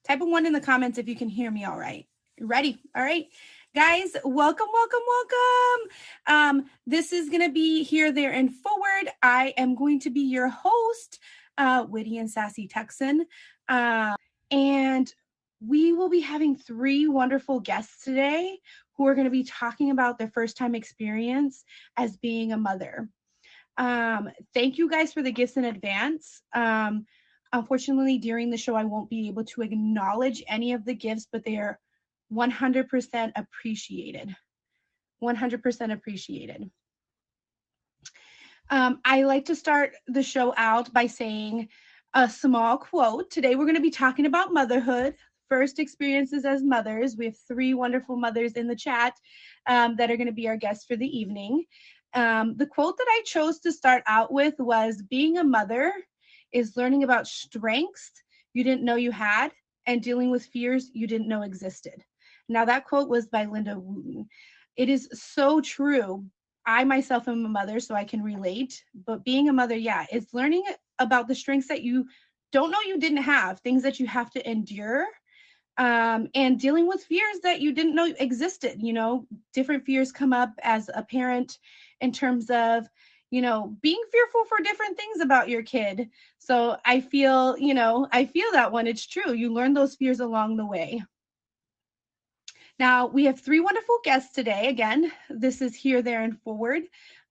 Type a one in the comments if you can hear me all right. Ready? All right. Guys, welcome, welcome, welcome. This is going to be Here, There, and Forward. I am going to be your host, Witty and Sassy Texan. And we will be having three wonderful guests today who are going to be talking about their first time experience as being a mother. Thank you guys for the gifts in advance. Unfortunately, during the show, I won't be able to acknowledge any of the gifts, but they are 100% appreciated. 100% appreciated. I like to start the show out by saying a small quote. Today, we're going to be talking about motherhood, first experiences as mothers. We have three wonderful mothers in the chat that are going to be our guests for the evening. The quote that I chose to start out with was, being a mother is learning about strengths you didn't know you had and dealing with fears you didn't know existed. Now, that quote was by Linda Wooten. It is so true. I myself am a mother, so I can relate. But being a mother, yeah, it's learning about the strengths that you don't know you didn't have, things that you have to endure, and dealing with fears that you didn't know existed. You know, different fears come up as a parent in terms of, you know, being fearful for different things about your kid. So I feel that one. It's true. You learn those fears along the way. Now, we have three wonderful guests today. Again, this is Here, There, and Forward,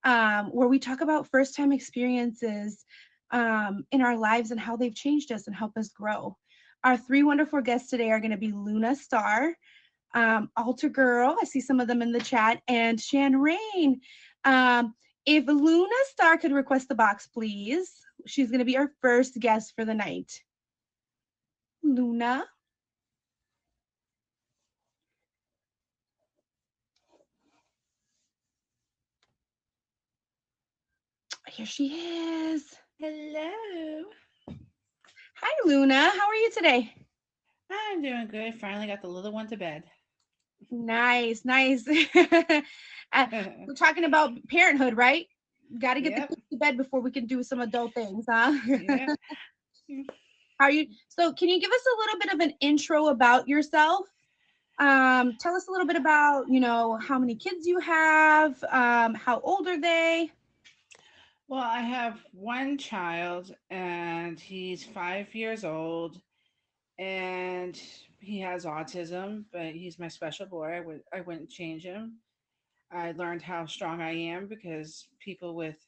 where we talk about first-time experiences in our lives and how they've changed us and helped us grow. Our three wonderful guests today are going to be Luna Star, Altar Girl, I see some of them in the chat, and Shan Rain. If Luna Star could request the box, please. She's going to be our first guest for the night. Luna. Here she is. Hello. Hi, Luna. How are you today? I'm doing good. Finally got the little one to bed. Nice, nice. We're talking about parenthood, right? Got to get the Yep. kids to bed before we can do some adult things, huh? Yep. Are you? So, can you give us a little bit of an intro about yourself? Tell us a little bit about, you know, how many kids you have, how old are they? Well, I have one child, and he's 5 years old, and he has autism, but he's my special boy. I wouldn't change him. I learned how strong I am because people with,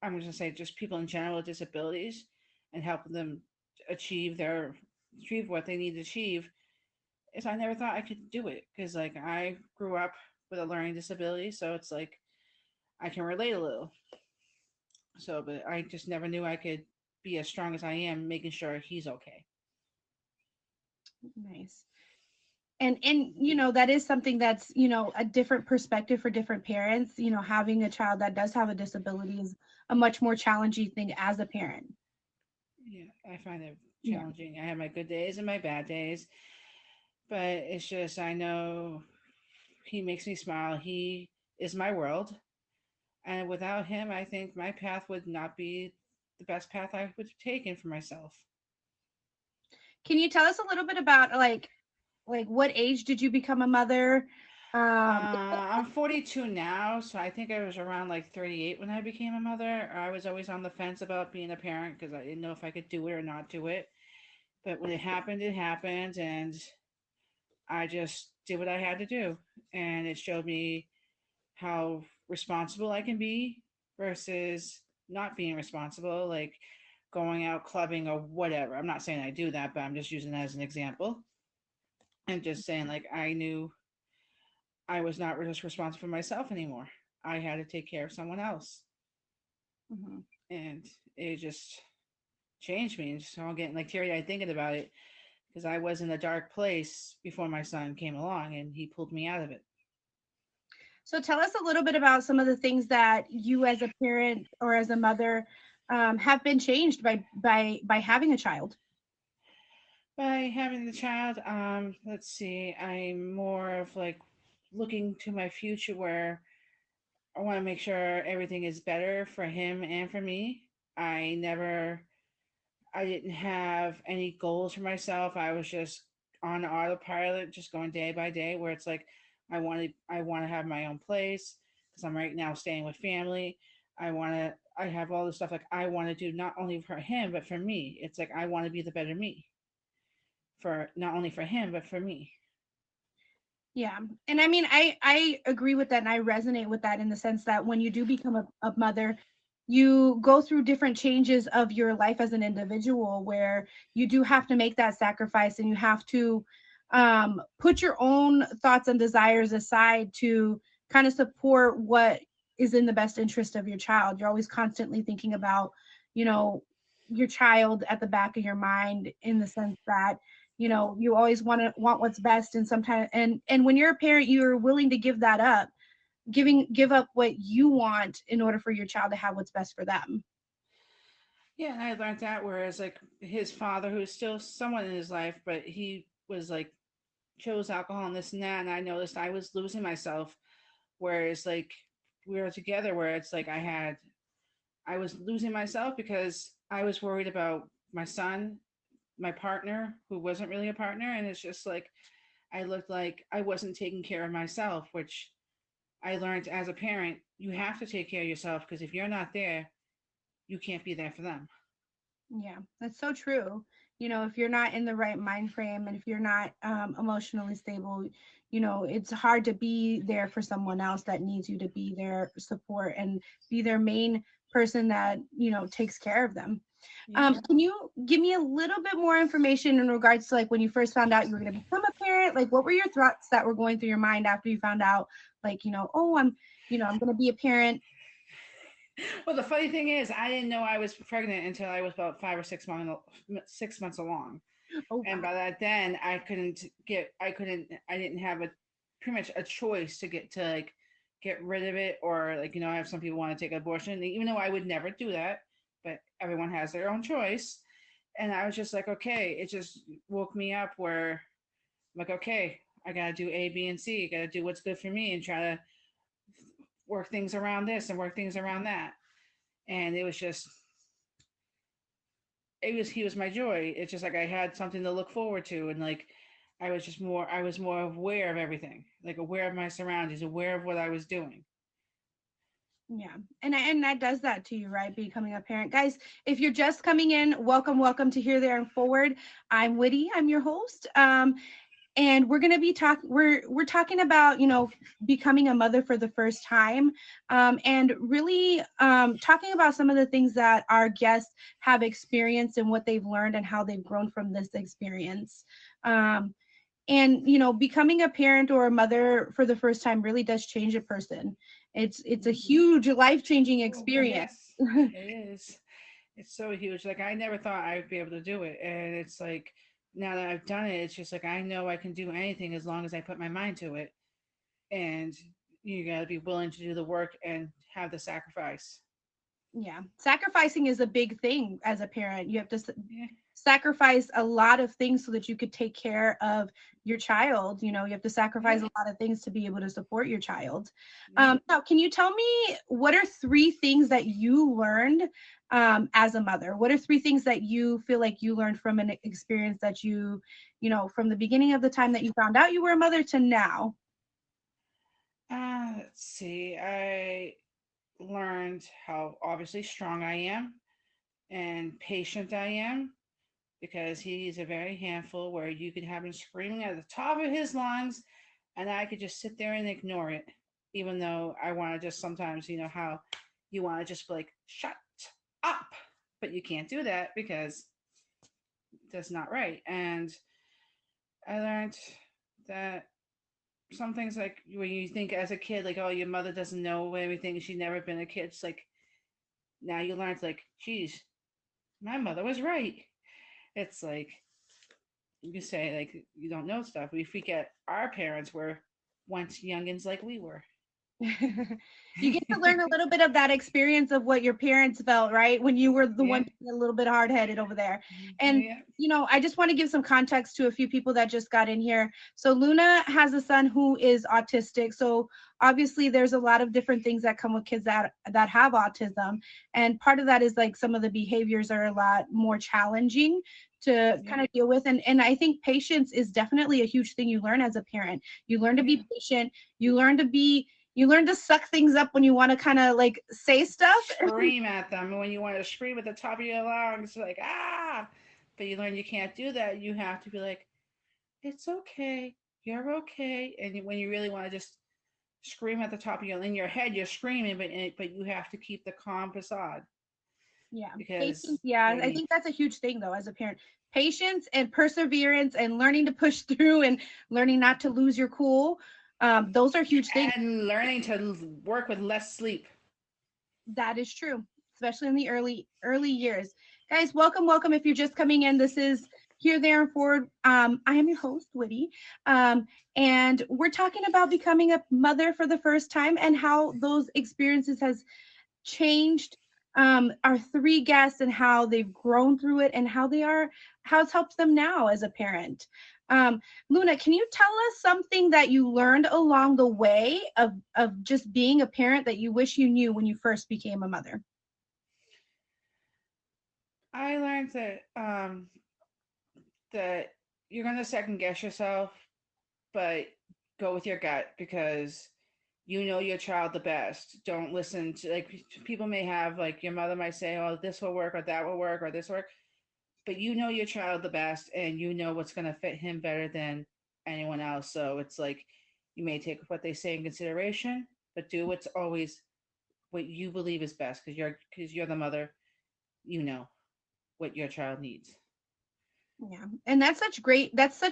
I'm just gonna say, just people in general with disabilities, and helping them achieve what they need to achieve, is I never thought I could do it because like I grew up with a learning disability, so it's like I can relate a little. So, but I just never knew I could be as strong as I am, making sure he's okay. Nice. And you know, that is something that's, you know, a different perspective for different parents. You know, having a child that does have a disability is a much more challenging thing as a parent. Yeah, I find it Yeah. challenging. I have my good days and my bad days, but it's just I know he makes me smile. He is my world, and without him, I think my path would not be the best path I would have taken for myself. Can you tell us a little bit about like what age did you become a mother? Um, I'm 42 now, so I think I was around like 38 when I became a mother. I was always on the fence about being a parent because I didn't know if I could do it or not do it. But when it happened, and I just did what I had to do. And it showed me how responsible I can be versus not being responsible, like going out clubbing or whatever. I'm not saying I do that, but I'm just using that as an example. And just saying, like, I knew I was not just responsible for myself anymore. I had to take care of someone else. mhm. And it just changed me. And so I'm getting like teary eyed thinking about it because I was in a dark place before my son came along and he pulled me out of it. So tell us a little bit about some of the things that you as a parent or as a mother have been changed by having a child. By having the child, let's see, I'm more of like looking to my future where I want to make sure everything is better for him and for me. I never I didn't have any goals for myself. I was just on autopilot, just going day by day. Where it's like, I want to have my own place because I'm right now staying with family. I have all this stuff like I want to do not only for him but for me. It's like I want to be the better me for not only for him but for me. Yeah. And I mean, I agree with that and I resonate with that in the sense that when you do become a mother, you go through different changes of your life as an individual where you do have to make that sacrifice and you have to put your own thoughts and desires aside to kind of support what is in the best interest of your child. You're always constantly thinking about, you know, your child at the back of your mind in the sense that you always want what's best, and sometimes and when you're a parent you're willing to give that up, give up what you want in order for your child to have what's best for them. Yeah, and I learned that. Whereas like his father, who is still someone in his life, but he was like chose alcohol and this and that, and I noticed I was losing myself. Whereas like we were together, where it's like I was losing myself because I was worried about my son, my partner, who wasn't really a partner, and it's just like I looked like I wasn't taking care of myself, which I learned as a parent, you have to take care of yourself because if you're not there, you can't be there for them. Yeah, that's so true. If you're not in the right mind frame and if you're not emotionally stable, it's hard to be there for someone else that needs you to be their support and be their main person that takes care of them. Yeah. Can you give me a little bit more information in regards to like when you first found out you were going to become a parent? Like, what were your thoughts that were going through your mind after you found out, like, oh, I'm going to be a parent? Well, the funny thing is, I didn't know I was pregnant until I was about 5 or 6 months along, Oh, and wow. by that then I didn't have a pretty much a choice to get rid of it, or like I have some people want to take abortion, even though I would never do that, but everyone has their own choice, and I was just like, okay, it just woke me up where I'm like, okay, I gotta do A, B, and C, I gotta do what's good for me, and try to work things around this and work things around that, and it was just he was my joy. It's just like I had something to look forward to, and like I was more aware of everything, like aware of my surroundings, aware of what I was doing. Yeah. And that does that to you, right? Becoming a parent. Guys, if you're just coming in, welcome to Here, There, and Forward. I'm Witty. I'm your host. And we're going to be we're talking about, becoming a mother for the first time, and really talking about some of the things that our guests have experienced and what they've learned and how they've grown from this experience. And becoming a parent or a mother for the first time really does change a person. It's a Mm-hmm. huge life-changing Oh experience. yes, it is. It's so huge. Like I never thought I would be able to do it, and it's like now that I've done it, it's just like I know I can do anything as long as I put my mind to it, and you got to be willing to do the work and have the sacrifice. Yeah, sacrificing is a big thing as a parent. You have to Yeah. sacrifice a lot of things so that you could take care of your child. You have to sacrifice Yeah. a lot of things to be able to support your child. Yeah. Now, can you tell me what are three things that you learned as a mother? What are three things that you feel like you learned from an experience that from the beginning of the time that you found out you were a mother to now? Let's see. I learned how obviously strong I am and patient I am, because he's a very handful where you could have him screaming at the top of his lungs and I could just sit there and ignore it, even though I want to just sometimes, how you want to just be like, shut up. But you can't do that because that's not right. And I learned that some things, like when you think as a kid, like, oh, your mother doesn't know everything, she's never been a kid. It's like now you learn, it's like, geez, my mother was right. It's like you say, like, you don't know stuff. We forget our parents were once youngins like we were. You get to learn a little bit of that experience of what your parents felt, right? When you were the Yeah. one being a little bit hard headed over there. And, Yeah. I just want to give some context to a few people that just got in here. So, Luna has a son who is autistic. So, obviously, there's a lot of different things that come with kids that have autism. And part of that is like some of the behaviors are a lot more challenging to Yeah. kind of deal with. And I think patience is definitely a huge thing you learn as a parent. You learn to Yeah. be patient. You learn to suck things up when you want to kind of like say stuff. Scream at them when you want to scream at the top of your lungs, like ah. But you learn you can't do that. You have to be like, it's okay, you're okay. And when you really want to just scream at the top of your in your head, you're screaming, but you have to keep the calm facade Yeah, patience. because Yeah, they I need think that's a huge thing though as a parent. Patience and perseverance and learning to push through and learning not to lose your cool. Those are huge things. and learning to work with less sleep. That is true, especially in the early years. Guys, welcome, welcome. If you're just coming in, this is Here, There, and Forward. I am your host, Witty, and we're talking about becoming a mother for the first time and how those experiences has changed our three guests and how they've grown through it and how it's helped them now as a parent. Um, Luna, can you tell us something that you learned along the way of just being a parent that you wish you knew when you first became a mother? I learned that you're gonna second guess yourself, but go with your gut because you know your child the best. Don't listen to like people may have like your mother might say, "Oh, this will work or that will work or this will work," but you know your child the best and you know what's gonna fit him better than anyone else. So it's like you may take what they say in consideration, but do what's always what you believe is best because you're the mother. You know what your child needs. Yeah. And that's such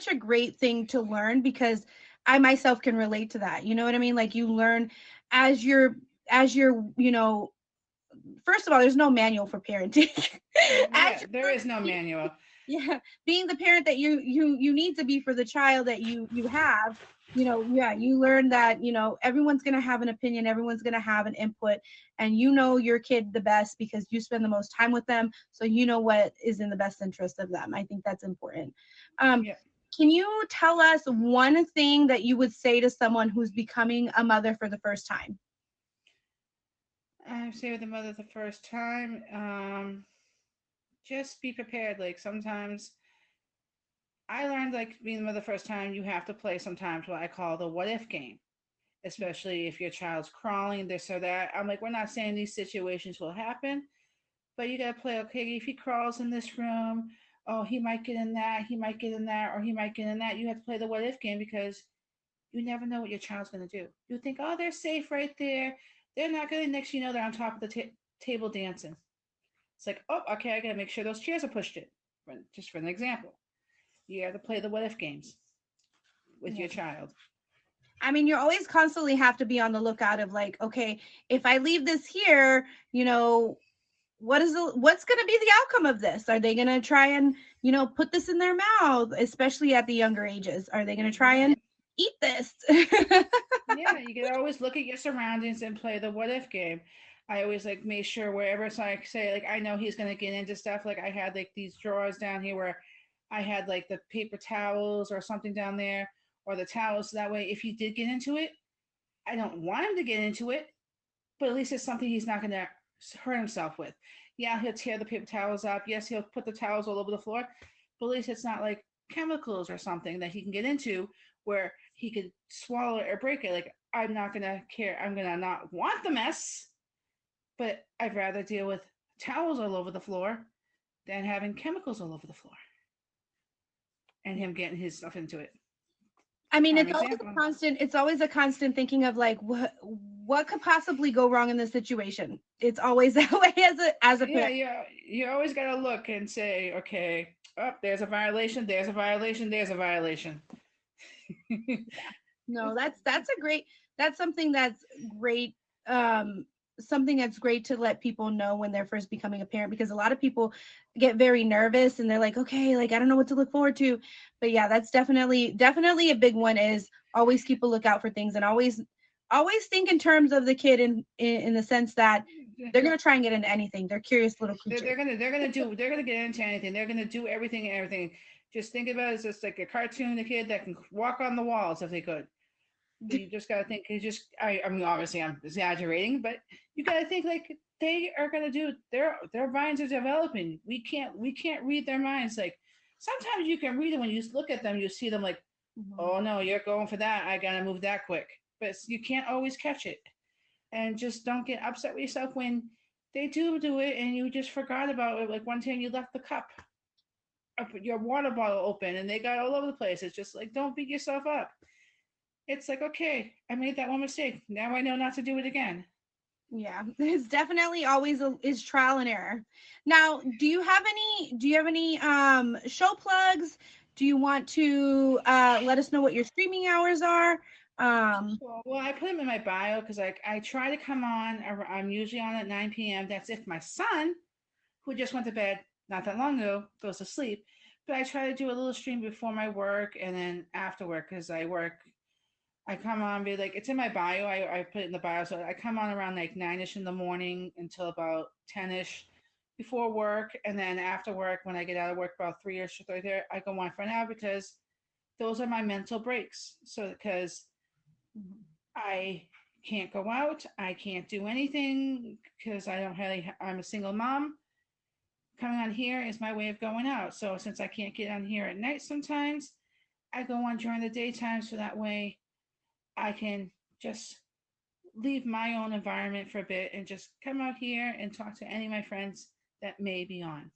a great thing to learn because I myself can relate to that. You know what I mean? Like you learn as you're, first of all, there's no manual for parenting. As Yeah, there is no you're manual. yeah, being the parent that you need to be for the child that you have, yeah, you learn that, everyone's going to have an opinion, everyone's going to have an input, and you know your kid the best because you spend the most time with them, so you know what is in the best interest of them. I think that's important. um Yeah. can you tell us one thing that you would say to someone who's becoming a mother for the first time? I say with the mother the first time, just be prepared. Like sometimes I learned like being the mother the first time, you have to play sometimes what I call the what if game, especially if your child's crawling, this or that. I'm like, we're not saying these situations will happen, but you gotta play, okay, if he crawls in this room, oh, he might get in that, he might get in that, or he might get in that. You have to play the what if game because you never know what your child's gonna do. You think, oh, they're safe right there. They're not gonna, next you know, they're on top of the table dancing. It's like, oh, okay, I gotta make sure those chairs are pushed in. Just for an example. You have to play the what if games with Yeah. your child. I mean, you always constantly have to be on the lookout of like, okay, if I leave this here, what's going to be the outcome of this? Are they going to try and, put this in their mouth, especially at the younger ages? Are they going to try Yeah. and eat this? Yeah, you can always look at your surroundings and play the what if game. I always like make sure wherever so I say like I know he's gonna get into stuff. Like I had like these drawers down here where I had like the paper towels or something down there or the towels. So that way, if he did get into it, I don't want him to get into it, but at least it's something he's not gonna hurt himself with. Yeah, he'll tear the paper towels up. Yes, he'll put the towels all over the floor, but at least it's not like chemicals or something that he can get into where he could swallow it or break it. Like, I'm not gonna care. I'm gonna not want the mess, but I'd rather deal with towels all over the floor than having chemicals all over the floor and him getting his stuff into it. I mean, Prime it's always example. a constant, thinking of like what could possibly go wrong in this situation. It's always that way as a Yeah, parent. you always gotta look and say, okay, oh, there's a violation, there's a violation, there's a violation. No, that's something that's great. Something that's great to let people know when they're first becoming a parent, because a lot of people get very nervous and they're like, okay, like I don't know what to look forward to. But yeah, that's definitely a big one, is always keep a lookout for things and always always think in terms of the kid in the sense that they're gonna try and get into anything. They're curious little creatures. They're gonna get into anything. They're gonna do everything and everything. Just think about it as just like a cartoon, a kid that can walk on the walls if they could. You just gotta think. I mean, obviously, I'm exaggerating, but you gotta think like they are gonna do. Their minds are developing. We can't read their minds. Like sometimes you can read it when you look at them. You see them like, oh no, you're going for that. I gotta move that quick. But you can't always catch it. And just don't get upset with yourself when they do it and you just forgot about it. Like one time you left the cup, your water bottle open, and they got all over the place. It's just like don't beat yourself up. It's like, okay, I made that one mistake. Now I know not to do it again. Yeah, it's definitely always is trial and error. Now, do you have any show plugs? Do you want to let us know what your streaming hours are? Well, I put them in my bio because I try to come on. I'm usually on at 9 p.m. That's if my son, who just went to bed not that long ago, goes to sleep. But I try to do a little stream before my work and then after work because I work. I come on, be like, it's in my bio. I put it in the bio. So I come on around like 9ish in the morning until about 10ish before work. And then after work, when I get out of work about 3ish right there, I go on for an hour because those are my mental breaks. So, because I can't go out, I can't do anything because I don't really, I'm a single mom. Coming on here is my way of going out. So, since I can't get on here at night sometimes, I go on during the daytime so that way I can just leave my own environment for a bit and just come out here and talk to any of my friends that may be on.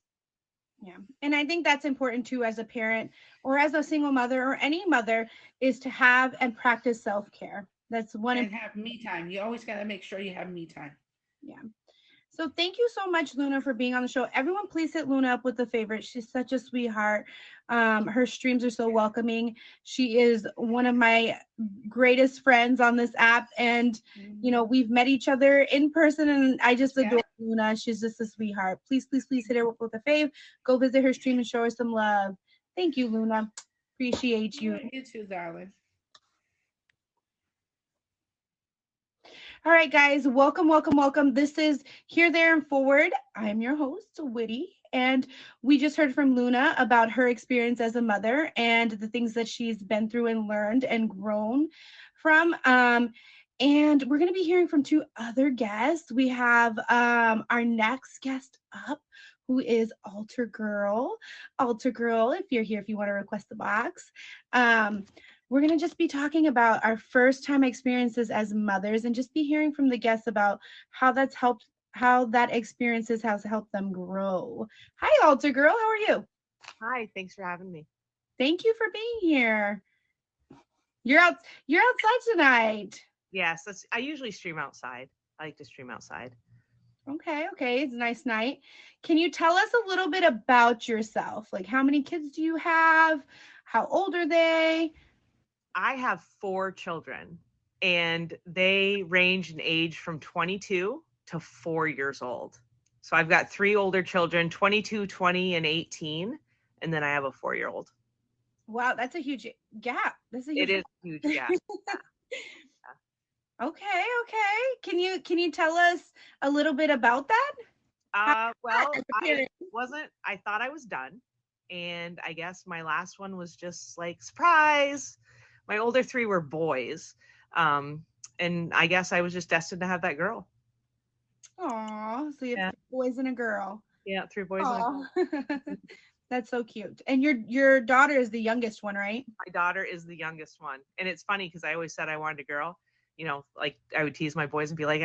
Yeah. And I think that's important too as a parent or as a single mother or any mother is to have and practice self-care. That's one. And have me time. You always got to make sure you have me time. Yeah. So thank you so much, Luna, for being on the show. Everyone, please hit Luna up with the favorite. She's such a sweetheart. Her streams are so welcoming. She is one of my greatest friends on this app. And, you know, we've met each other in person and I just adore Luna. She's just a sweetheart. Please, please, please hit her up with a fave. Go visit her stream and show her some love. Thank you, Luna. Appreciate you. You too, darling. All right, guys, welcome, welcome, welcome. This is Here, There, and Forward. I'm your host, Witty, and we just heard from Luna about her experience as a mother and the things that she's been through and learned and grown from. And we're going to be hearing from two other guests. We have our next guest up, who is Altar Girl. Altar Girl, if you're here, if you want to request the box. We're going to just be talking about our first time experiences as mothers and just be hearing from the guests about how that's helped, how that experiences has helped them grow. Hi, Altar Girl. How are you? Hi, thanks for having me. Thank you for being here. You're outside tonight. Yes, I usually stream outside. I like to stream outside. Okay. It's a nice night. Can you tell us a little bit about yourself? Like, how many kids do you have? How old are they? I have 4 children, and they range in age from 22 to 4 years old. So I've got 3 older children, 22, 20, and 18, and then I have a 4-year-old. Wow, that's a huge gap. It is a huge gap. Yeah. Okay. Can you tell us a little bit about that? Well, I thought I was done, and I guess my last one was just like, surprise. My older 3 were boys. And I guess I was just destined to have that girl. Aw, so you have 3 boys and a girl. Yeah, 3 boys and a girl. That's so cute. And your daughter is the youngest one, right? My daughter is the youngest one. And it's funny because I always said I wanted a girl. You know, like I would tease my boys and be like,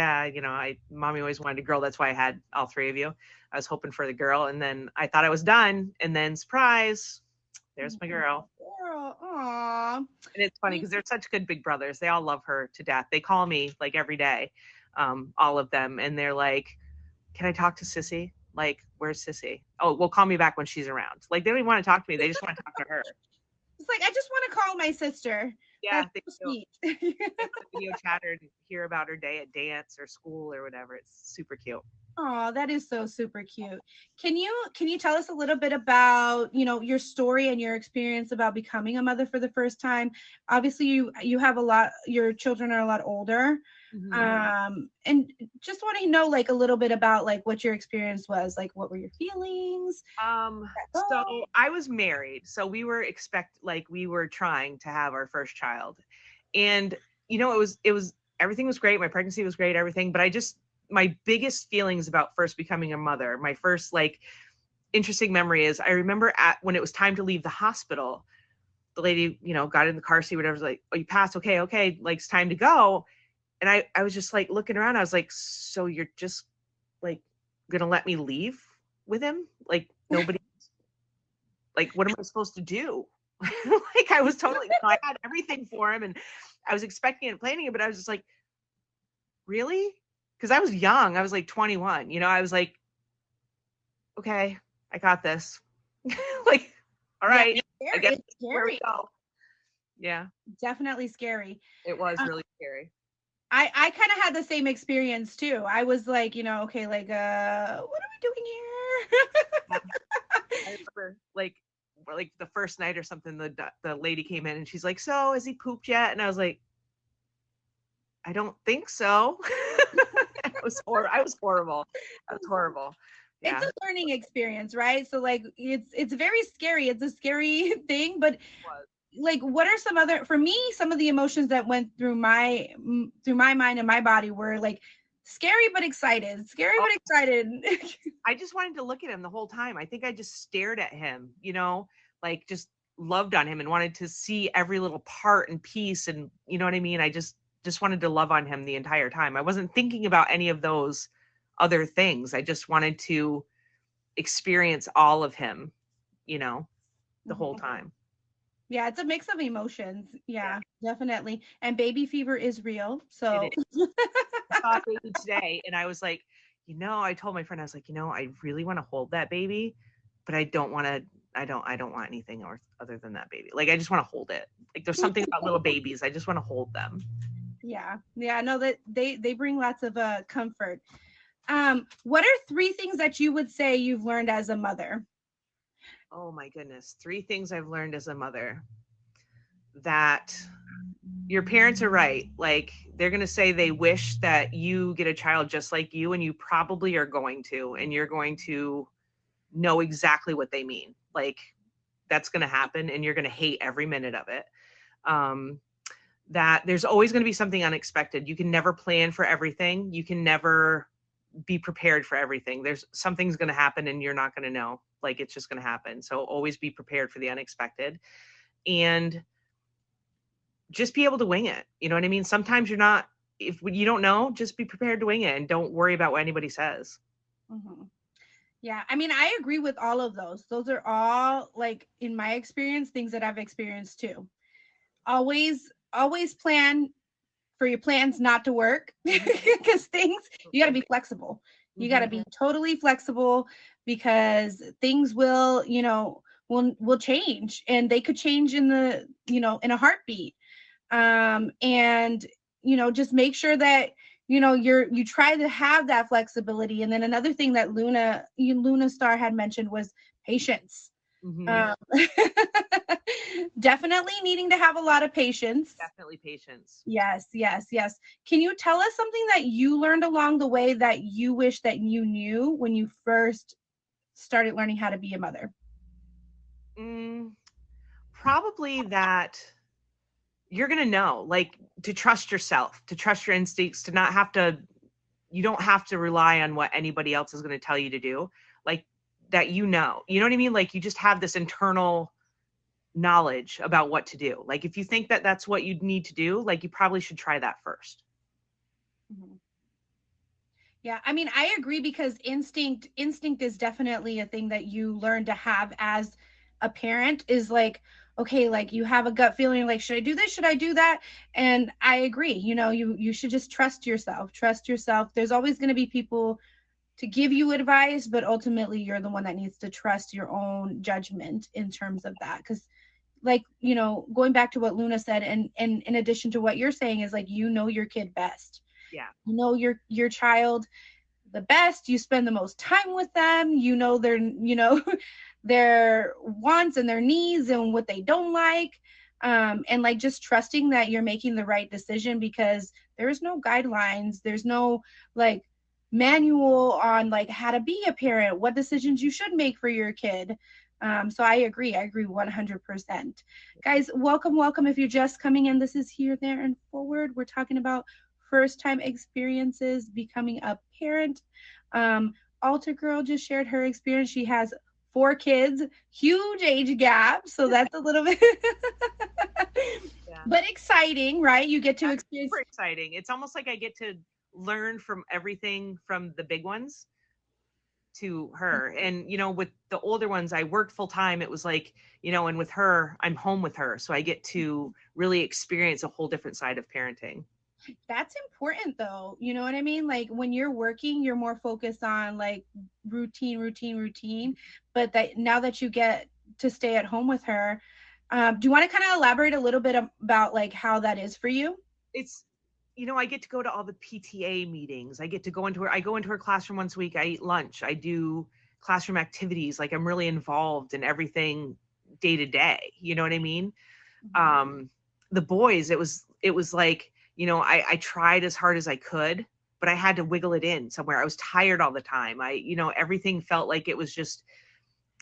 mommy always wanted a girl. That's why I had all 3 of you. I was hoping for the girl. And then I thought I was done. And then surprise, there's my girl. Aw. And it's funny because they're such good big brothers. They all love her to death. They call me like every day, all of them. And they're like, can I talk to Sissy? Like, where's Sissy? Oh, well, call me back when she's around. Like, they don't even want to talk to me. They just want to talk to her. It's like, I just want to call my sister. Yeah, that's so sweet. Video chat her and hear about her day at dance or school or whatever. It's super cute. Oh, that is so super cute. Can you tell us a little bit about, your story and your experience about becoming a mother for the first time? Obviously, you have a lot, your children are a lot older. And just want to know like a little bit about like what your experience was, like what were your feelings? So I was married, so we were trying to have our first child, and it was everything was great. My pregnancy was great, everything, but my biggest feelings about first becoming a mother, my first like interesting memory is I remember when it was time to leave the hospital, the lady, got in the car seat, whatever, was like, oh, you passed, okay, like it's time to go. And I was just like looking around, I was like, so you're just like gonna let me leave with him? Like nobody, like what am I supposed to do? Like I was totally, I had everything for him and I was expecting and planning it, but I was just like, really? Because I was young, I was like 21, I was like, okay, I got this. Like, all right, I guess It's where we scary. go. Yeah, Definitely scary. it was really scary. I kind of had the same experience too. I was like, okay, like, what are we doing here? I remember like the first night or something, the lady came in and she's like, so has he pooped yet? And I was like, I don't think so. I was horrible. I was horrible. Yeah. It's a learning experience, right? So like it's very scary. It's a scary thing, but like what are for me, some of the emotions that went through my mind and my body were like scary but excited. But excited. I just wanted to look at him the whole time. I think I just stared at him, like just loved on him and wanted to see every little part and piece, and you know what I mean? I just wanted to love on him the entire time. I wasn't thinking about any of those other things. I just wanted to experience all of him, the whole time. Yeah, it's a mix of emotions. Yeah, definitely. And baby fever is real. So I saw a baby today and I was like, I told my friend, I was like, I really want to hold that baby, but I don't want anything other than that baby. Like, I just want to hold it. Like, there's something about little babies. I just want to hold them. Yeah. No, that they bring lots of comfort. What are 3 things that you would say you've learned as a mother? Oh my goodness. 3 things I've learned as a mother. That your parents are right. Like, they're going to say they wish that you get a child just like you, and you probably are going to, and you're going to know exactly what they mean. Like, that's going to happen and you're going to hate every minute of it. That there's always going to be something unexpected. You can never plan for everything. You can never be prepared for everything. There's something's going to happen and you're not going to know. Like, it's just going to happen. So always be prepared for the unexpected and just be able to wing it. You know what I mean? Sometimes if you don't know, just be prepared to wing it and don't worry about what anybody says. Mm-hmm. Yeah, I mean, I agree with all of those. Those are all, like, in my experience, things that I've experienced too. Always plan for your plans not to work, because you got to be flexible. You got to be totally flexible, because things will change, and they could change in in a heartbeat. And just make sure that you try to have that flexibility. And then another thing that Luna Star had mentioned was patience. Definitely needing to have a lot of patience. Definitely patience. Yes. Can you tell us something that you learned along the way that you wish that you knew when you first started learning how to be a mother? Probably that you're going to know, like, to trust yourself, to trust your instincts, to not have to, you don't have to rely on what anybody else is going to tell you to do. Like, that, you know what I mean? Like, you just have this internal knowledge about what to do. Like, if you think that that's what you need to do, like, you probably should try that first. Yeah, I mean, I agree, because instinct is definitely a thing that you learn to have as a parent. Is like, okay, like, you have a gut feeling, like, should I do this? Should I do that? And I agree, you should just trust yourself. There's always going to be people to give you advice, but ultimately you're the one that needs to trust your own judgment in terms of that. Because, like, going back to what Luna said, and in addition to what you're saying, is like, your kid best. Yeah. Your child the best. You spend the most time with them. You know their, their wants and their needs and what they don't like. And like just trusting that you're making the right decision, because there's no guidelines. There's no like manual on like how to be a parent, what decisions you should make for your kid. So I agree 100%. Guys, welcome. If you're just coming in, this is Here, There, and Forward. We're talking about first time experiences becoming a parent. Alta Girl just shared her experience. She has 4 kids, huge age gap, so that's a little bit but exciting, right? You get to experience. Super exciting. It's almost like I get to learn from everything from the big ones to her. And with the older ones, I worked full time. It was like, and with her, I'm home with her, so I get to really experience a whole different side of parenting. That's important though. You know what I mean? Like when you're working, you're more focused on like routine. But that now that you get to stay at home with her, do you want to kind of elaborate a little bit about like how that is for you? It's, I get to go to all the PTA meetings. I go into her classroom once a week. I eat lunch. I do classroom activities. Like I'm really involved in everything day to day. You know what I mean? Mm-hmm. The boys, it was like, I tried as hard as I could, but I had to wiggle it in somewhere. I was tired all the time. Everything felt like it was just,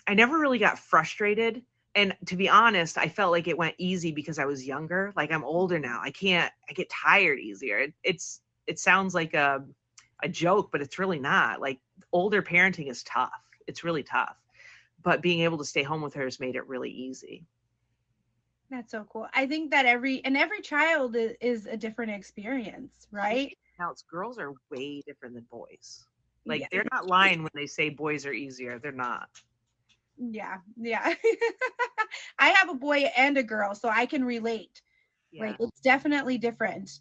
I never really got frustrated. And to be honest, I felt like it went easy because I was younger. Like I'm older now. I get tired easier. It sounds like a joke, but it's really not. Like older parenting is tough. It's really tough. But being able to stay home with her has made it really easy. That's so cool. I think that every child is a different experience, right? Now, girls are way different than boys. Like they're not lying when they say boys are easier. They're not. Yeah. I have a boy and a girl, so I can relate. Yeah. Like it's definitely different.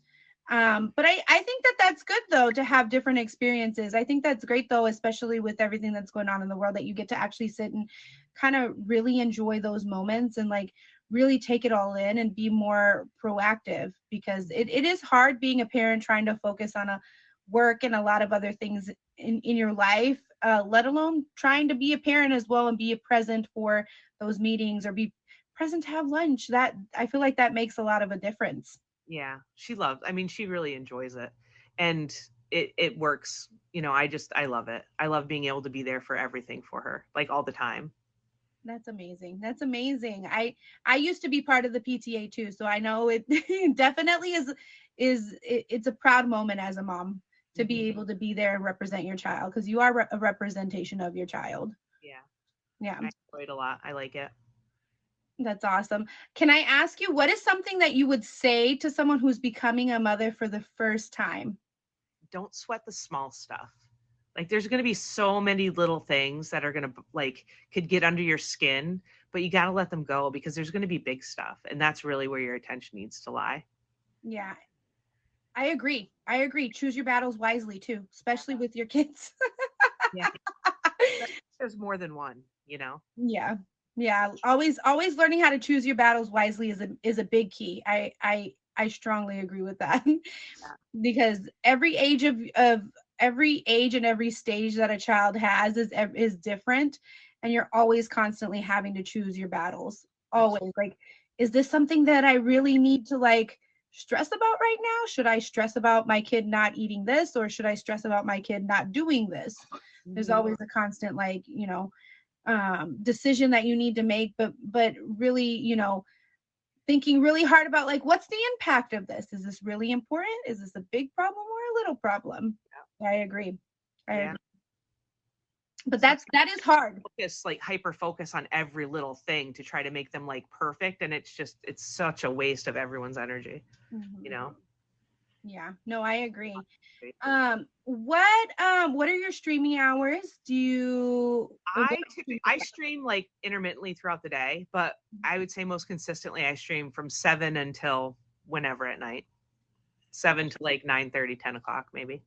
But I think that that's good though, to have different experiences. I think that's great though, especially with everything that's going on in the world, that you get to actually sit and kind of really enjoy those moments and like really take it all in and be more proactive, because it is hard being a parent, trying to focus on a work and a lot of other things in your life, let alone trying to be a parent as well and be present for those meetings or be present to have lunch. That I feel like that makes a lot of a difference. Yeah, she really enjoys it, and it works. I love it. I love being able to be there for everything for her, like all the time. That's amazing. I used to be part of the PTA too, so I know it definitely it's a proud moment as a mom to be able to be there and represent your child, because you are a representation of your child. Yeah. I enjoy it a lot. I like it. That's awesome. Can I ask you, what is something that you would say to someone who's becoming a mother for the first time? Don't sweat the small stuff. Like there's going to be so many little things that are going to could get under your skin, but you got to let them go, because there's going to be big stuff. And that's really where your attention needs to lie. Yeah, I agree. Choose your battles wisely too, especially with your kids. Yeah. There's more than one, Yeah. Always learning how to choose your battles wisely is a big key. I strongly agree with that. Yeah. Because every age and every stage that a child has is different, and you're always constantly having to choose your battles. Always. Like, is this something that I really need to like stress about right now? Should I stress about my kid not eating this, or should I stress about my kid not doing this? There's always a constant like, decision that you need to make, but really, thinking really hard about like, what's the impact of this? Is this really important? Is this a big problem or a little problem? Yeah. I agree. But that is hard. Hyper focus on every little thing to try to make them like perfect, and it's such a waste of everyone's energy. Yeah, no, I agree. What are your streaming hours? I stream like intermittently throughout the day, but I would say most consistently I stream from 7 until whenever at night. 7 to like 9:30, 10 o'clock maybe.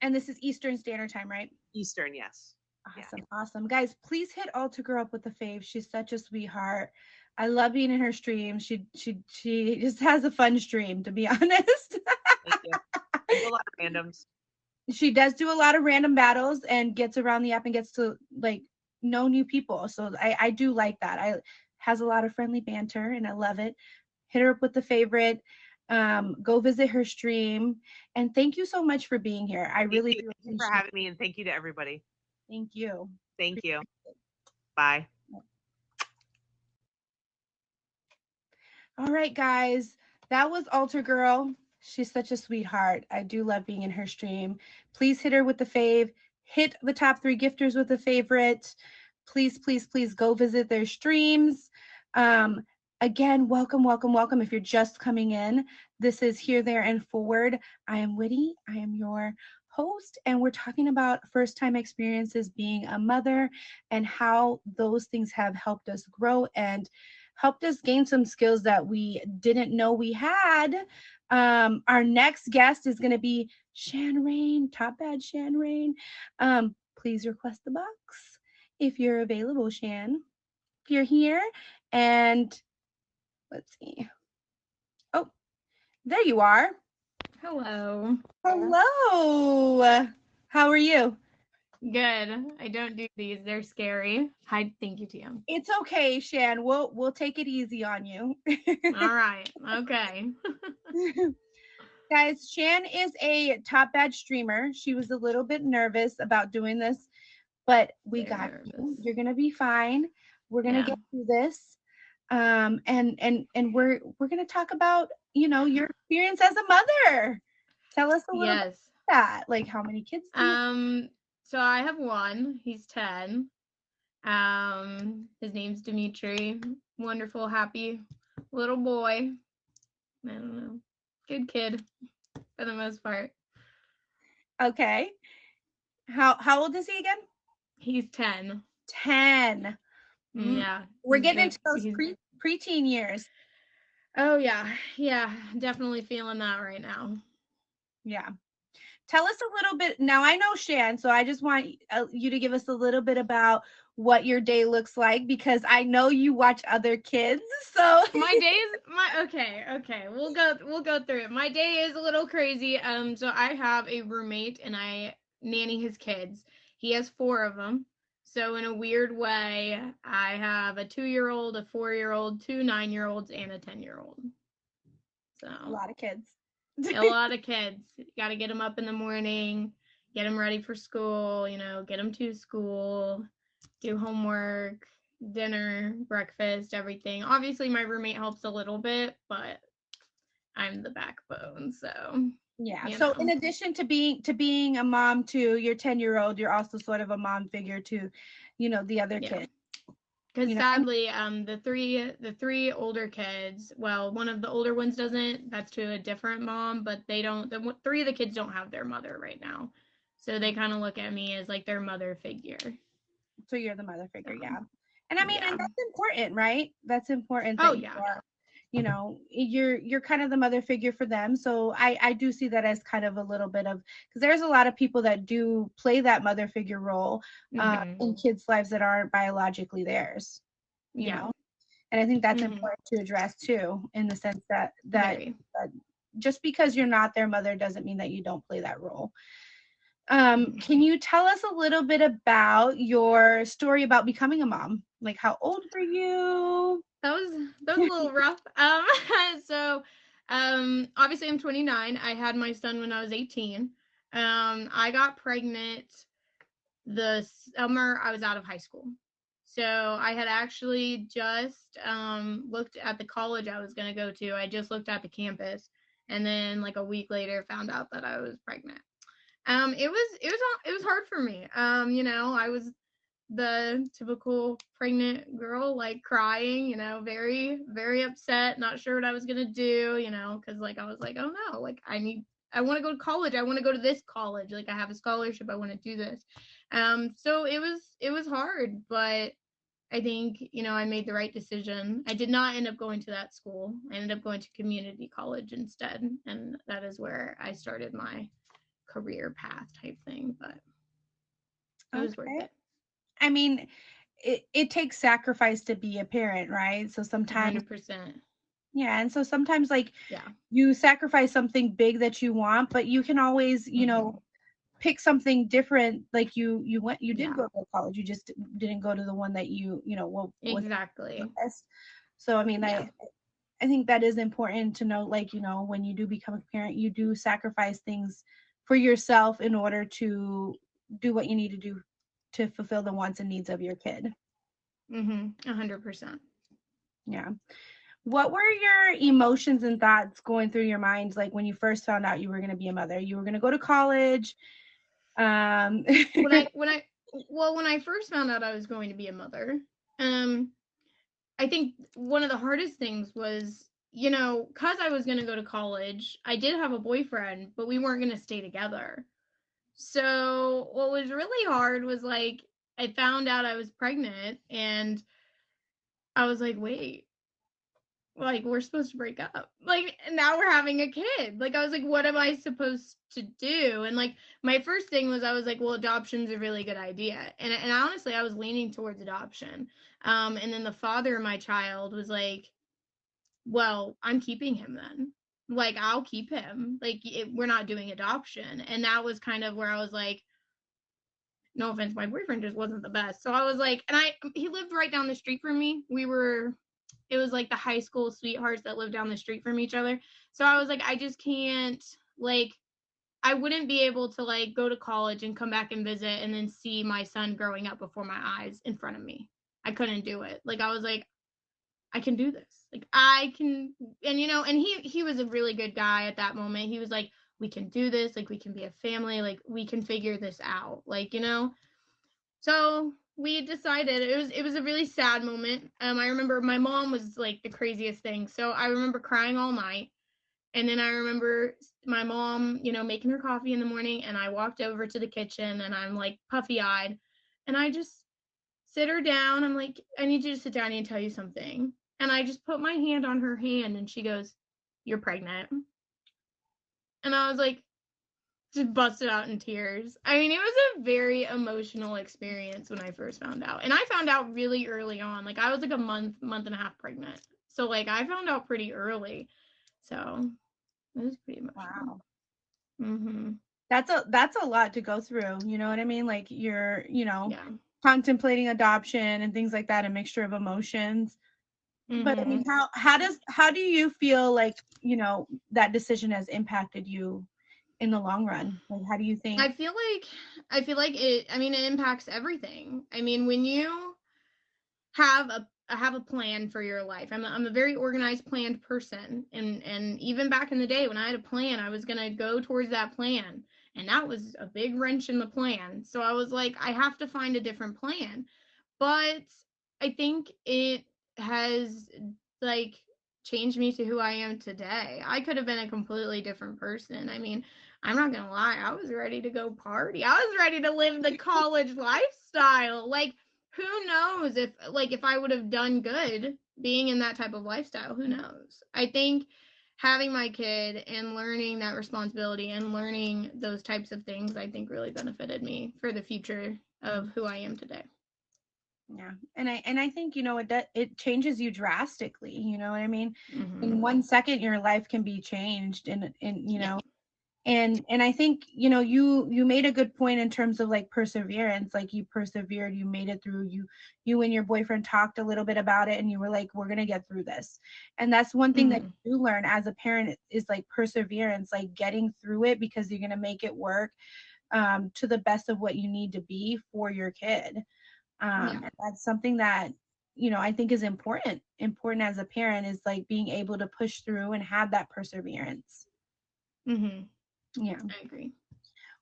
And this is Eastern Standard Time, right? Eastern, yes. Awesome. Guys, please hit Alta Girl up with the fave. She's such a sweetheart. I love being in her stream. She just has a fun stream, to be honest. Thank you. There's a lot of randoms. she does do a lot of random battles and gets around the app and gets to like know new people. So I do like that. I has a lot of friendly banter and I love it. Hit her up with the favorite. Go visit her stream. And thank you so much for being here. I really do Thank you for appreciate having me, and thank you to everybody. it. Thank you. Thank you. Bye. All right, guys. That was Alter Girl. She's such a sweetheart. I do love being in her stream. Please hit her with the fave. Hit the top 3 gifters with a favorite. Please, please, please go visit their streams. Again, welcome, welcome, welcome. If you're just coming in, this is Here, There, and Forward. I am Witty. I am your host, and we're talking about first-time experiences being a mother and how those things have helped us grow and helped us gain some skills that we didn't know we had. Our next guest is going to be Shan Rain, Top Bad Shan Rain. Please request the box if you're available, Shan. If you're here, and let's see. Oh, there you are. Hello. Hello. How are you? Good. I don't do these. They're scary. Hi. Thank you, TM. It's okay, Shan. We'll take it easy on you. All right. Okay. Guys, Shan is a Top Bad streamer. She was a little bit nervous about doing this, but we Very got you. nervous. You're gonna be fine. We're gonna Yeah. get through this. And we're gonna talk about, you know, your experience as a mother. Tell us a little bit Yes. about that. Like, how many kids do you So I have one. He's 10. His name's Dimitri. Wonderful, happy little boy. I don't know. Good kid for the most part. Okay. How old is he again? He's 10. 10. Yeah. We're he's getting big. into those He's- preteen years. Oh yeah. Yeah. Definitely feeling that right now. Yeah. Tell us a little bit. Now, I know Shan, so I just want you to give us a little bit about what your day looks like, because I know you watch other kids. So My days, okay. We'll go through it. My day is a little crazy. So I have a roommate and I nanny his kids. He has 4 of them. So in a weird way, I have a 2-year-old, a 4-year-old, 2 9-year-olds, and a 10-year-old. So a lot of kids. a lot of kids. Got to get them up in the morning, get them ready for school, get them to school, do homework, dinner, breakfast, everything. Obviously, my roommate helps a little bit, but I'm the backbone, so Yeah. you So know. in addition to being a mom to your 10-year-old, you're also sort of a mom figure to, the other Yeah. kids. Because sadly, the 3 older kids, well, one of the older ones doesn't. That's to a different mom, but they don't. The 3 of the kids don't have their mother right now, so they kind of look at me as like their mother figure. So you're the mother figure, yeah. And I mean, Yeah. and that's important, right? That's important. Oh, that yeah. you are, you're kind of the mother figure for them. So I do see that as kind of a little bit of, because there's a lot of people that do play that mother figure role in kids' lives that aren't biologically theirs, you know. And I think that's important to address too, in the sense that just because you're not their mother doesn't mean that you don't play that role. Can you tell us a little bit about your story about becoming a mom? Like, how old were you? That was a little rough. So obviously I'm 29. I had my son when I was 18. I got pregnant the summer I was out of high school. So I had actually just looked at the college I was going to go to. I just looked at the campus, and then like a week later found out that I was pregnant. It was hard for me. I was the typical pregnant girl, like crying, very, very upset, not sure what I was gonna do, because like I was like, oh no, like I want to go to college. I want to go to this college. Like I have a scholarship. I want to do this. So it was hard, but I think, I made the right decision. I did not end up going to that school. I ended up going to community college instead, and that is where I started my career path type thing, but it was worth it. I mean, it takes sacrifice to be a parent, right? So sometimes 100%. Yeah, and so sometimes like you sacrifice something big that you want, but you can always, pick something different. Like you did Yeah. go to college. You just didn't go to the one that was Exactly. the best. So I mean, Yeah. I think that is important to know, like, when you do become a parent, you do sacrifice things for yourself in order to do what you need to do to fulfill the wants and needs of your kid. 100%. Yeah. What were your emotions and thoughts going through your mind, like when you first found out you were going to be a mother? You were going to go to college. When I first found out I was going to be a mother, I think one of the hardest things was, because I was going to go to college, I did have a boyfriend, but we weren't going to stay together. So what was really hard was, like, I found out I was pregnant and I was like, wait, like, we're supposed to break up. Like, now we're having a kid. Like, I was like, what am I supposed to do? And, like, my first thing was, I was like, well, adoption's a really good idea. And honestly, I was leaning towards adoption. And then the father of my child was like, well, I'm keeping him then. Like, I'll keep him. Like, we're not doing adoption. And that was kind of where I was like, no offense, my boyfriend just wasn't the best. So I was like, he lived right down the street from me. It was like the high school sweethearts that lived down the street from each other. So I was like, I just can't, like, I wouldn't be able to, like, go to college and come back and visit and then see my son growing up before my eyes in front of me. I couldn't do it. Like, I was like, I can do this. Like, I can, and and he was a really good guy at that moment. He was like, we can do this. Like, we can be a family. Like, we can figure this out. Like, So we decided, it was a really sad moment. I remember my mom was like the craziest thing. So I remember crying all night. And then I remember my mom, making her coffee in the morning, and I walked over to the kitchen and I'm like puffy-eyed, and I just sit her down. I'm like, I need you to sit down. I need to tell you something. And I just put my hand on her hand and she goes, you're pregnant. And I was like, just busted out in tears. I mean, it was a very emotional experience when I first found out. And I found out really early on. Like, I was like a month and a half pregnant. So, like, I found out pretty early. So it was pretty emotional. Wow. That's a lot to go through. You know what I mean? Like, you're, contemplating adoption and things like that, a mixture of emotions. But I mean, how do you feel like, that decision has impacted you in the long run? Like, how do you think? I feel like it impacts everything. I mean, when you have a plan for your life. I'm a very organized, planned person, and even back in the day when I had a plan, I was going to go towards that plan, and that was a big wrench in the plan. So I was like, I have to find a different plan. But I think it has, like, changed me to who I am today. I could have been a completely different person. I mean, I'm not gonna lie, I was ready to go party. I was ready to live the college lifestyle. Like, who knows if I would have done good being in that type of lifestyle. Who knows? I think having my kid and learning that responsibility and learning those types of things, I think really benefited me for the future of who I am today. Yeah. And I think, it changes you drastically. You know what I mean? In 1 second, your life can be changed and I think, you made a good point in terms of, like, perseverance. Like, you persevered, you made it through. You and your boyfriend talked a little bit about it, and you were like, we're going to get through this. And that's one thing that you learn as a parent is, like, perseverance, like getting through it because you're going to make it work to the best of what you need to be for your kid. And that's something that, I think is important as a parent, is like being able to push through and have that perseverance. Yeah, I agree.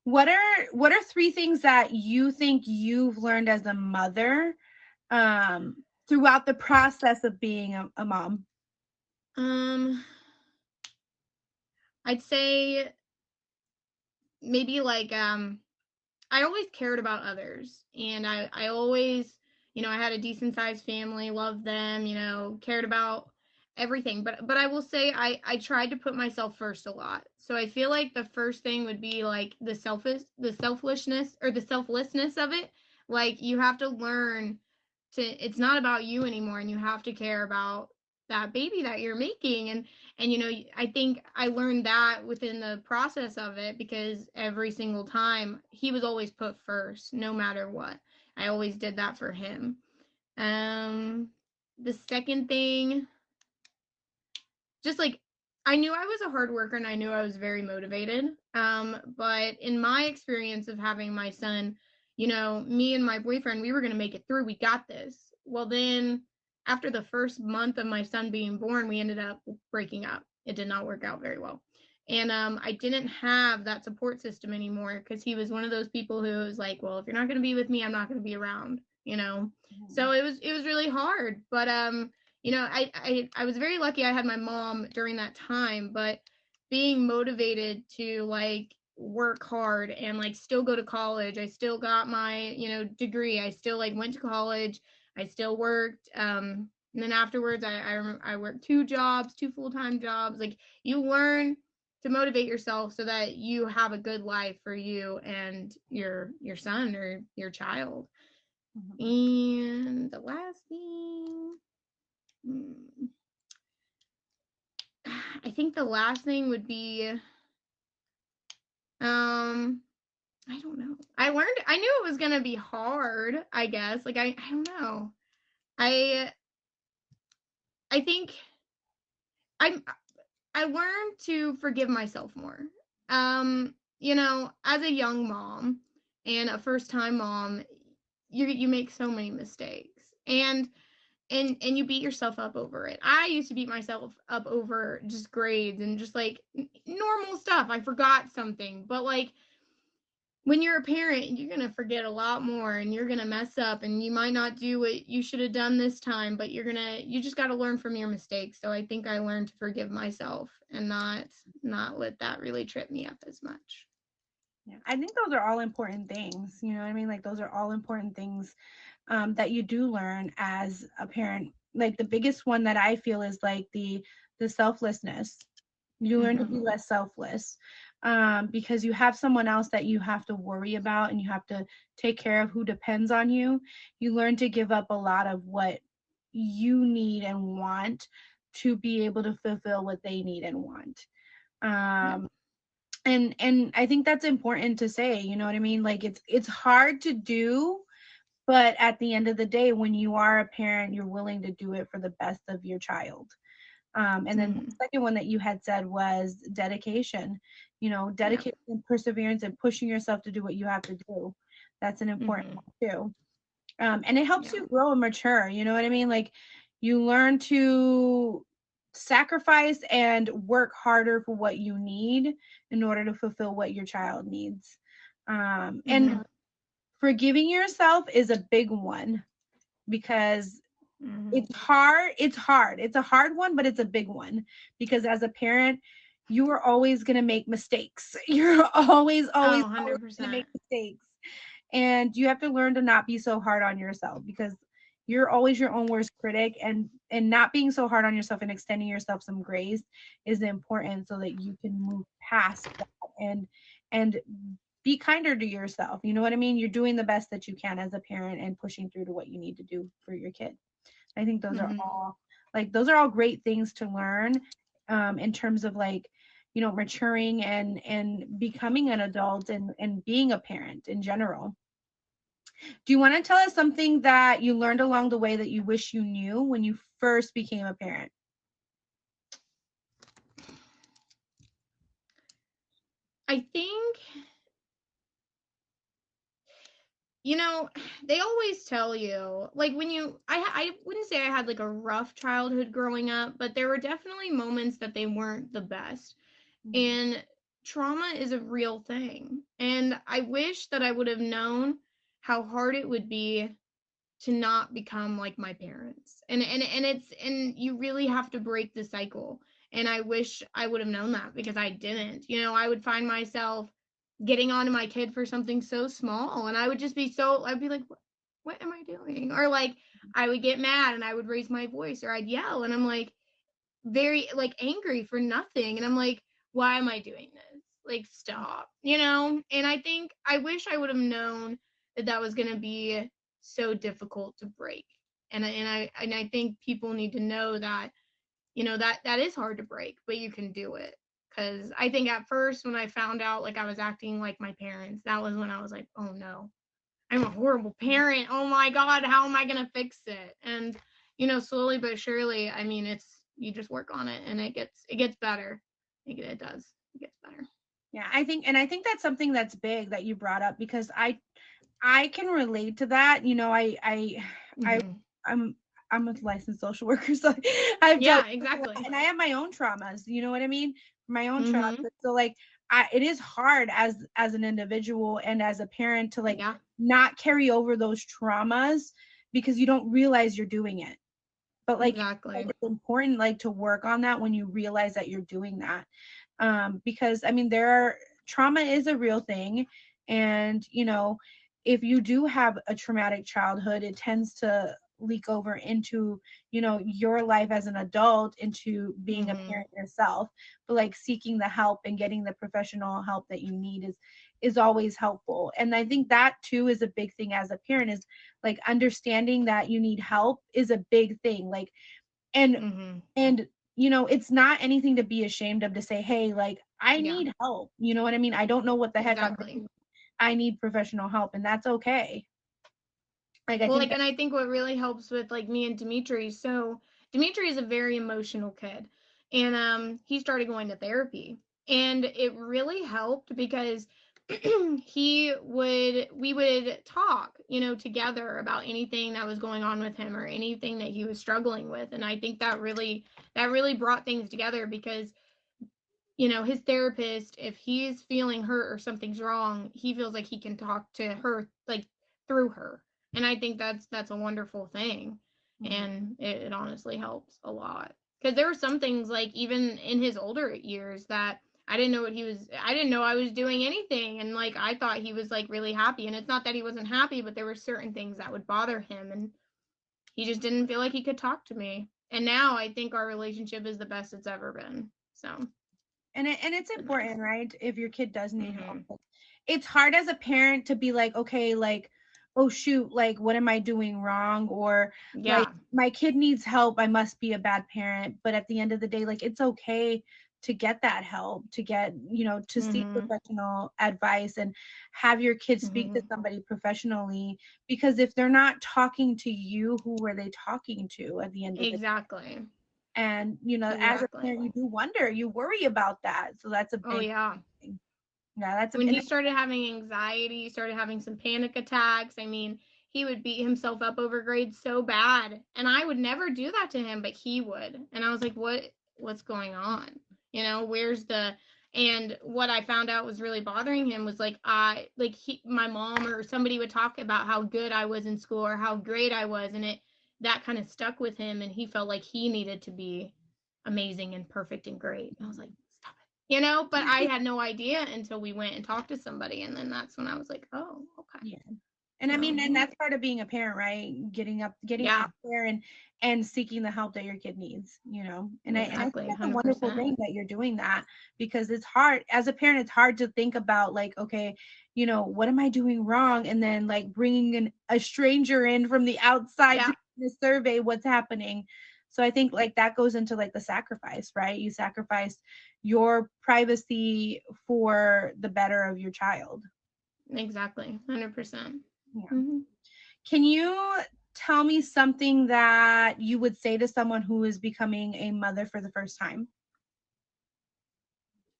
What are 3 things that you think you've learned as a mother throughout the process of being a mom? I'd say maybe, like, I always cared about others, and I always, I had a decent sized family, loved them, cared about everything. But I will say I tried to put myself first a lot. So I feel like the first thing would be, like, the selflessness of it. Like, you have to learn it's not about you anymore, and you have to care about that baby that you're making. And you know, I think I learned that within the process of it, because every single time he was always put first, no matter what. I always did that for him. The second thing, just like, I knew I was a hard worker and I knew I was very motivated. But in my experience of having my son, you know, me and my boyfriend, we were going to make it through. We got this. Well, then after the first month of my son being born, we ended up breaking up. It did not work out very well. And I didn't have that support system anymore, because he was one of those people who was like, well, if you're not going to be with me, I'm not going to be around, you know? So it was really hard. But you know, I was very lucky I had my mom during that time, but being motivated to like work hard and like still go to college. I still got my, you know, degree. I still like went to college. I still worked. And then afterwards I worked 2 jobs, 2 full-time jobs. Like, you learn to motivate yourself so that you have a good life for you and your son or your child. And the last thing, I think the last thing would be, I don't know. I knew it was gonna be hard, I guess. Like, I don't know. I think I learned to forgive myself more. You know, as a young mom and a first-time mom, you make so many mistakes. And you beat yourself up over it. I used to beat myself up over just grades and just like normal stuff. I forgot something, but like, when you're a parent, you're going to forget a lot more, and you're going to mess up, and you might not do what you should have done this time, but you just got to learn from your mistakes. So I think I learned to forgive myself and not let that really trip me up as much. Yeah, I think those are all important things. You know what I mean? Like, those are all important things that you do learn as a parent. Like, the biggest one that I feel is like the selflessness. You learn to be less selfless, because you have someone else that you have to worry about, and you have to take care of, who depends on you. You learn to give up a lot of what you need and want to be able to fulfill what they need and want. And I think that's important to say, you know what I mean? Like, it's hard to do, but at the end of the day, when you are a parent, you're willing to do it for the best of your child. And then the second one that you had said was dedication. You know, dedication, perseverance, and pushing yourself to do what you have to do. That's an important one too. And it helps you grow and mature. You know what I mean? Like, you learn to sacrifice and work harder for what you need in order to fulfill what your child needs. And forgiving yourself is a big one, because it's hard. It's a hard one, but it's a big one, because as a parent, you are always going to make mistakes. You're always going to make mistakes. And you have to learn to not be so hard on yourself, because you're always your own worst critic, and not being so hard on yourself and extending yourself some grace is important, so that you can move past that and be kinder to yourself. You know what I mean? You're doing the best that you can as a parent and pushing through to what you need to do for your kid. I think those are all great things to learn, in terms of, like, you know, maturing and becoming an adult and being a parent in general. Do you want to tell us something that you learned along the way that you wish you knew when you first became a parent? I think, you know, they always tell you, like, when I wouldn't say I had like a rough childhood growing up, but there were definitely moments that they weren't the best. And trauma is a real thing. And I wish that I would have known how hard it would be to not become like my parents. And you really have to break the cycle. And I wish I would have known that, because I didn't. You know, I would find myself getting onto my kid for something so small, and I would just be I'd be like, what am I doing? Or like, I would get mad and I would raise my voice, or I'd yell, and I'm like very like angry for nothing. And I'm like, why am I doing this? Like, stop, you know? And I think I wish I would have known that was going to be so difficult to break. And I think people need to know that, you know, that is hard to break, but you can do it. Because I think at first when I found out like I was acting like my parents, that was when I was like, oh no, I'm a horrible parent. Oh my God, how am I going to fix it? And, you know, slowly but surely, I mean, you just work on it and it gets better. It does. It gets better. Yeah, I think that's something that's big that you brought up, because I can relate to that. You know, I'm a licensed social worker, so I've Yeah, dealt exactly. and I have my own traumas. You know what I mean? My own Mhm. traumas. So like, it is hard as an individual and as a parent to like Yeah. not carry over those traumas, because you don't realize you're doing it. But like, Exactly. it's important like to work on that when you realize that you're doing that. Because I mean, trauma is a real thing, and you know, if you do have a traumatic childhood, it tends to leak over into, you know, your life as an adult, into being a Mhm. parent yourself. But like, seeking the help and getting the professional help that you need is always helpful. And I think that too is a big thing as a parent, is like understanding that you need help is a big thing. Like, and Mhm. and you know, it's not anything to be ashamed of, to say, hey, like, I Yeah. need help. You know what I mean? I don't know what the heck I'm Exactly. doing. I need professional help, and that's okay. Like, I Well, think like, and I think what really helps with like me and Dimitri. So Dimitri is a very emotional kid, and he started going to therapy, and it really helped because we would talk, you know, together about anything that was going on with him or anything that he was struggling with, and I think that really brought things together because, you know, his therapist, if he's feeling hurt or something's wrong, he feels like he can talk to her like through her. And I think that's a wonderful thing. And it honestly helps a lot. Because there were some things like even in his older years that I didn't know I was doing anything. And like I thought he was like really happy. And it's not that he wasn't happy, but there were certain things that would bother him and he just didn't feel like he could talk to me. And now I think our relationship is the best it's ever been. So and it's important, nice. right? If your kid does need help, Mhm. it's hard as a parent to be like, okay, like, oh shoot, like, what am I doing wrong? Or like, Yeah. my kid needs help, I must be a bad parent. But at the end of the day, like, it's okay to get that help, to get, you know, to seek Mhm. professional advice, and have your kids speak to Mhm. somebody professionally. Because if they're not talking to you, who are they talking to at the end of the day? Exactly. And you know, as a Exactly. parent, you do wonder, you worry about that. So that's a Oh big yeah. thing. Yeah, that's a When and he started having anxiety, started having some panic attacks, I mean, he would beat himself up over grades so bad, and I would never do that to him, but he would. And I was like, what's going on? You know, where's the and what I found out was really bothering him was like my mom or somebody would talk about how good I was in school or how great I was, and that kind of stuck with him, and he felt like he needed to be amazing and perfect and great. And I was like, stop it. You know, but I had no idea until we went and talked to somebody, and then that's when I was like, oh, okay. Yeah. And I mean, and that's part of being a parent, right? Getting Yeah, out there and seeking the help that your kid needs, you know. And I think exactly, that's a wonderful 100%. thing that you're doing that, because it's hard as a parent. It's hard to think about like, okay, you know, what am I doing wrong? And then like bringing a stranger in from the outside Yeah, to survey what's happening. So I think like that goes into like the sacrifice, right? You sacrifice your privacy for the better of your child. exactly, 100%. Yeah. Mm-hmm. Can you tell me something that you would say to someone who is becoming a mother for the first time?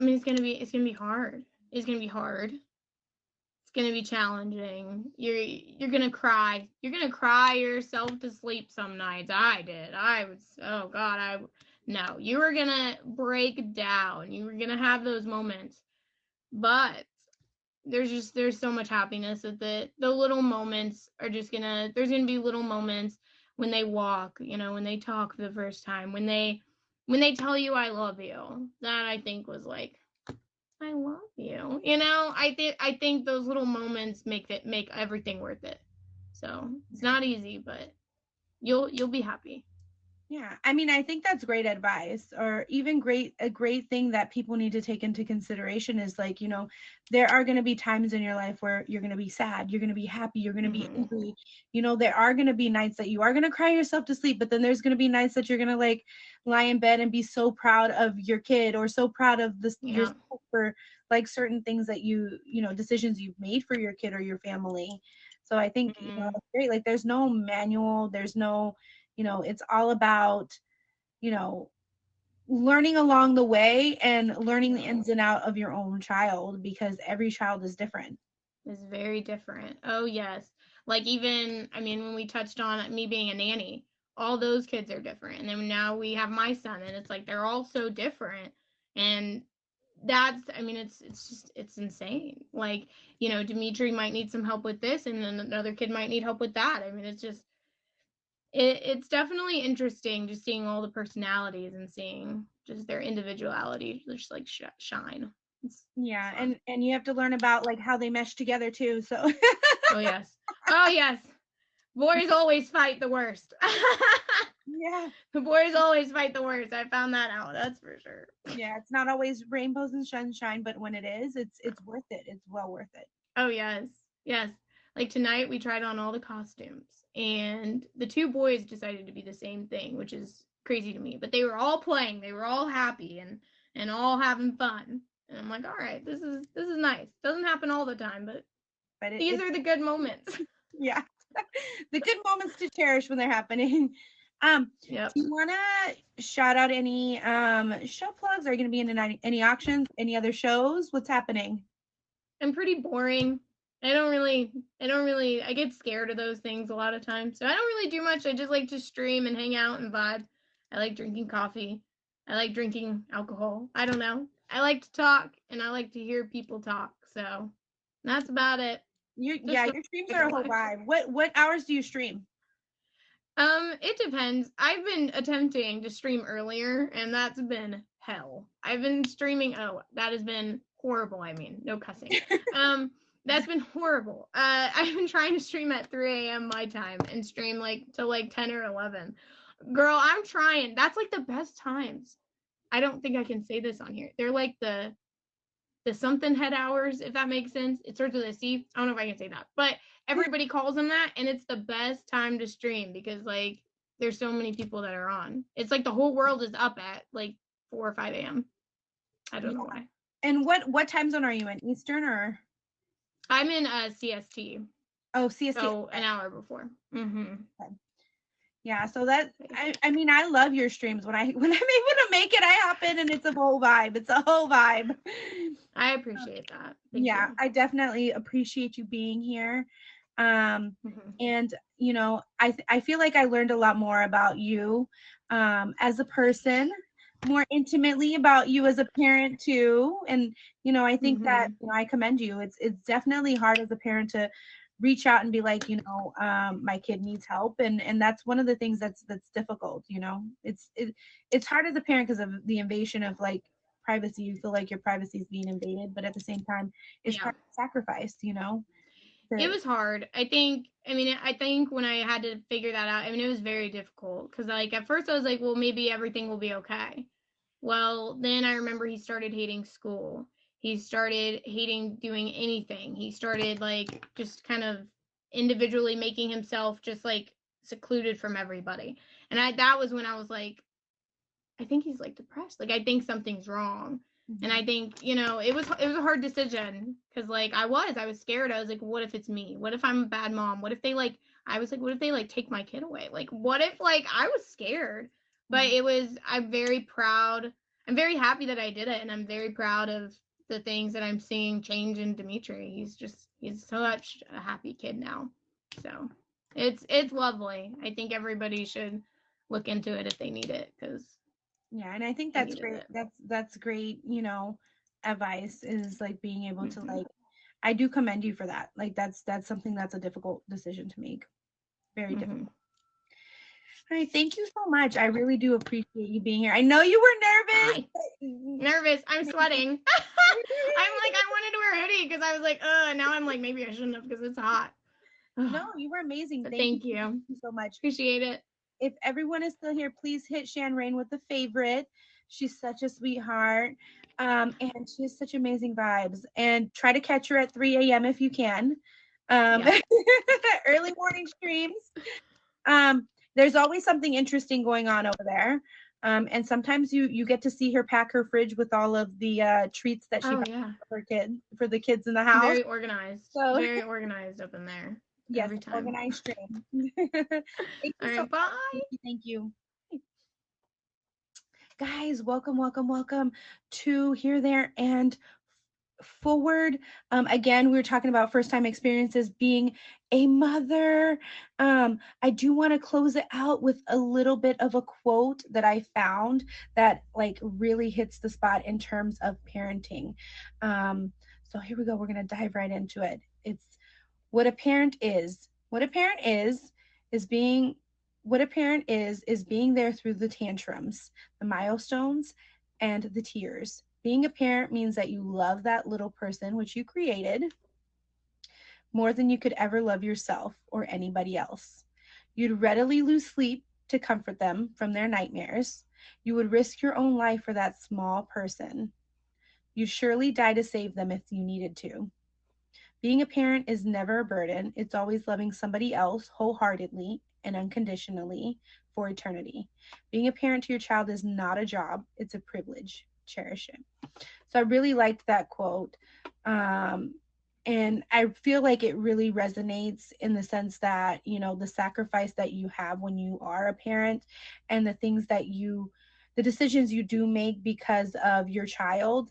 I mean, it's gonna be hard. It's gonna be hard. It's gonna be challenging. You're gonna cry. You're gonna cry yourself to sleep some nights. I did. I was. Oh God. No. You were gonna break down. You were gonna have those moments, but there's so much happiness with it. The little moments are just there's gonna be little moments when they walk, you know, when they talk for the first time, when they tell you I love you. That I think was like, I love you. You know, I think those little moments make everything worth it. So it's not easy, but you'll be happy. Yeah, I mean, I think that's great advice, or even a great thing that people need to take into consideration is like, there are going to be times in your life where you're going to be sad, you're going to be happy, you're going to be Mhm. angry. There are going to be nights that you are going to cry yourself to sleep, but then there's going to be nights that you're going to like lie in bed and be so proud of your kid, or so proud of this Yeah. yourself for like certain things that decisions you've made for your kid or your family. So I think, Mhm. it's great. Like there's no manual, there's no, it's all about, you know, learning along the way and learning the ins and out of your own child, because every child is different. It's very different. Oh yes. Like even, I mean, when we touched on me being a nanny, all those kids are different. And then now we have my son, and it's like they're all so different. And that's, I mean, it's just it's insane. Like, Dimitri might need some help with this, and then another kid might need help with that. I mean, it's just it's definitely interesting just seeing all the personalities and seeing just their individuality just like shine. It's Yeah, fun. and you have to learn about like how they mesh together too. So Oh yes. Oh yes. Boys always fight the worst. yeah. The boys always fight the worst. I found that out. That's for sure. Yeah, it's not always rainbows and sunshine, but when it is, it's worth it. It's well worth it. Oh yes. Yes. Like tonight we tried on all the costumes, and the two boys decided to be the same thing, which is crazy to me. But they were all playing. They were all happy and all having fun. And I'm like, all right, this is nice. Doesn't happen all the time, but But these are the good moments. yeah. The good moments to cherish when they're happening. Yep. Do you want to shout out any show plugs? Are you going to be in any auctions, any other shows? What's happening? I'm pretty boring. I get scared of those things a lot of times. So I don't really do much. I just like to stream and hang out and vibe. I like drinking coffee. I like drinking alcohol. I don't know. I like to talk and I like to hear people talk. So that's about it. Just Your streams are a whole vibe. What hours do you stream? It depends. I've been attempting to stream earlier, and that's been hell. I've been streaming. Oh, that has been horrible. I mean, no cussing. That's been horrible. I've been trying to stream at 3 a.m. my time and stream like till like 10 or 11. Girl, I'm trying. That's like the best times. I don't think I can say this on here. They're like the something head hours, if that makes sense. It starts with a C. I don't know if I can say that, but everybody calls them that, and it's the best time to stream because like there's so many people that are on. It's like the whole world is up at like 4 or 5 a.m. I don't know why. And what time zone are you in? Eastern or? I'm in CST. Oh, CST. So an hour before. Mm-hmm. Okay. Yeah, so that I mean I love your streams. When I'm able to make it, I hop in and it's a whole vibe. It's a whole vibe. I appreciate that. Thank Yeah, you. I definitely appreciate you being here. And I feel like I learned a lot more about you as a person, more intimately about you as a parent too. And I think that I commend you. It's definitely hard as a parent to reach out and be like, my kid needs help, and that's one of the things that's difficult. It's hard as a parent because of the invasion of like privacy. You feel like your privacy is being invaded, but at the same time it's part of sacrifice. It was hard. I think when I had to figure that out, it was very difficult because like at first I was like, well, maybe everything will be okay. Well, then I remember he started hating school. He started hating doing anything. He started like just kind of individually making himself just like secluded from everybody. And that was when I was like, I think he's like depressed. Like I think something's wrong. And I think, it was a hard decision because like I was scared. I was like, what if it's me? What if I'm a bad mom? What if they like I was like, what if they like take my kid away? Like what if like I was scared. But I'm very proud. I'm very happy that I did it, and I'm very proud of the things that I'm seeing change in Dimitri. He's such a happy kid now. So it's lovely. I think everybody should look into it if they need it because yeah, and I think that's great. That's great, advice is like being able to like I do commend you for that. Like that's something that's a difficult decision to make. Very difficult. All right, thank you so much. I really do appreciate you being here. I know you were nervous. Nervous. I'm sweating. I'm like I wanted to wear a hoodie because I was like, now I'm like maybe I shouldn't have because it's hot. No, you were amazing. Thank you. Thank you so much. Appreciate it. if everyone is still here, please hit Shan Rain with the favorite. She's such a sweetheart. And she has such amazing vibes. And try to catch her at 3 a.m. if you can. Yeah. Early morning streams. There's always something interesting going on over there. And sometimes you get to see her pack her fridge with all of the treats that she Oh buys yeah. for the kids in the house. Very organized. So- Very organized up in there. Yes, Every time. organized stream. Thank you All so right, much. bye. Thank you. Guys, welcome to Here, There, and Forward. Again, we were talking about first time experiences being a mother. I do want to close it out with a little bit of a quote that I found that like really hits the spot in terms of parenting. So here we go. We're going to dive right into it. It's what a parent is. What a parent is being what a parent is being there through the tantrums, the milestones, and the tears. Being a parent means that you love that little person which you created more than you could ever love yourself or anybody else. You'd readily lose sleep to comfort them from their nightmares. You would risk your own life for that small person. You'd surely die to save them if you needed to. Being a parent is never a burden. It's always loving somebody else wholeheartedly and unconditionally for eternity. Being a parent to your child is not a job, it's a privilege. Cherish it. So I really liked that quote. And I feel like it really resonates in the sense that, you know, the sacrifice that you have when you are a parent and the things that the decisions you do make because of your child,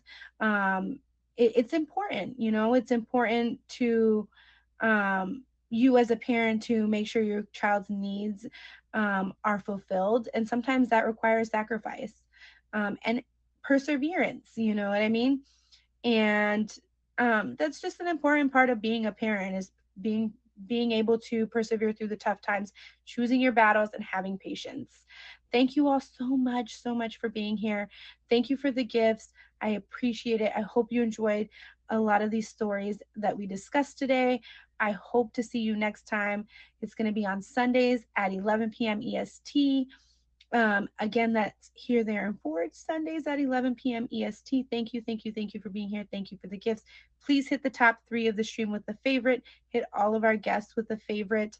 it's important, you know, it's important to you as a parent to make sure your child's needs are fulfilled. And sometimes that requires sacrifice and perseverance, you know what I mean? And that's just an important part of being a parent is being able to persevere through the tough times, choosing your battles and having patience. Thank you all so much for being here. Thank you for the gifts. I appreciate it. I hope you enjoyed a lot of these stories that we discussed today. I hope to see you next time. It's going to be on Sundays at 11 p.m. EST. Again, that's Here, There, and Forward, Sundays at 11 p.m. EST. Thank you for being here. Thank you for the gifts. Please hit the top 3 of the stream with the favorite. Hit all of our guests with the favorite.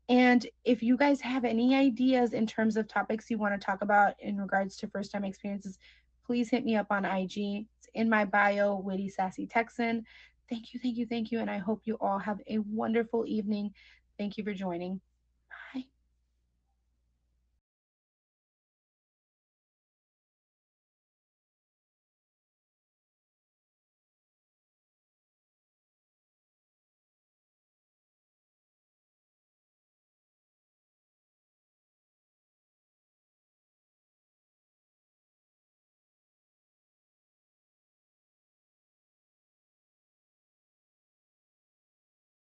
And if you guys have any ideas in terms of topics you want to talk about in regards to first-time experiences, please hit me up on IG. It's in my bio, Witty, Sassy, Texan. Thank you, and I hope you all have a wonderful evening. Thank you for joining.